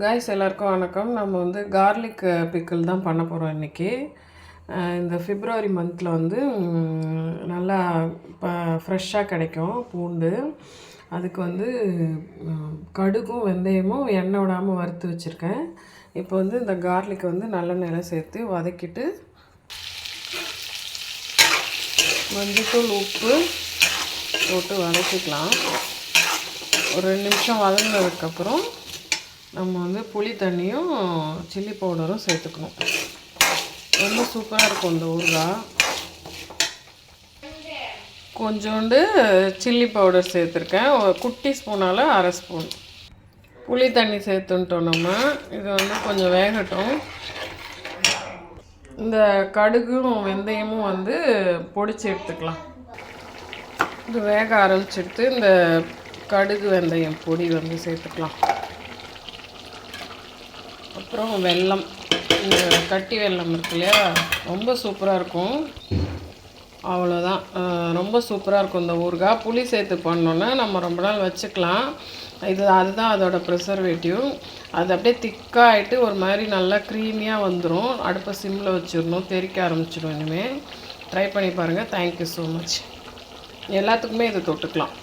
Guys எல்லாருக்கும் வணக்கம். நம்ம வந்து கார்லிக் பிக்கிள் தான் பண்ண போகிறோம் இன்றைக்கி. இந்த பிப்ரவரி மந்தில் வந்து நல்லா ஃப்ரெஷ்ஷாக கிடைக்கும் பூண்டு. அதுக்கு வந்து கடுகும் வெந்தயமும் எண்ணெய் விடாமல் வறுத்து வச்சுருக்கேன். இப்போ வந்து இந்த கார்லிக்கை வந்து நல்லெண்ணெயில் சேர்த்து வதக்கிட்டு மஞ்சத்தூள் உப்பு போட்டு வதக்கிக்கலாம். ஒரு 2 நிமிஷம் வதங்கினதுக்கப்புறம் நம்ம வந்து புளி தண்ணியும் சில்லி பவுடரும் சேர்த்துக்கணும். ரொம்ப சூப்பராக இருக்கும் இந்த ஊறுகாய். கொஞ்சோண்டு சில்லி பவுடர் சேர்த்துருக்கேன், ஒரு குட்டி ஸ்பூனால் 1/2 ஸ்பூன். புளி தண்ணி சேர்த்துட்டோம். நம்ம இது வந்து கொஞ்சம் வேகட்டும். இந்த கடுகும் வெந்தயமும் வந்து பொடிச்சு எடுத்துக்கலாம். இது வேக ஆரம்பிச்செடுத்து இந்த கடுகு வெந்தயம் பொடி வந்து சேர்த்துக்கலாம். அப்புறம் வெல்லம், இந்த கட்டி வெல்லம் இருக்கு இல்லையா, ரொம்ப சூப்பராக இருக்கும். அவ்வளோதான், ரொம்ப சூப்பராக இருக்கும் இந்த ஊறுகாய். புளி சேர்த்து பண்ணோன்னா நம்ம ரொம்ப நாள் வச்சுக்கலாம். அதுதான் அதோட ப்ரிசர்வேட்டிவ். அது அப்படியே திக்காகிட்டு ஒரு மாதிரி நல்லா க்ரீமியாக வந்துடும். அடுப்பை சிம்மில் வச்சிடணும், தெறிக்க ஆரம்பிச்சிடும். இனிமேல் ட்ரை பண்ணி பாருங்கள். Thank you so much. எல்லாத்துக்குமே இது தொட்டுக்கலாம்.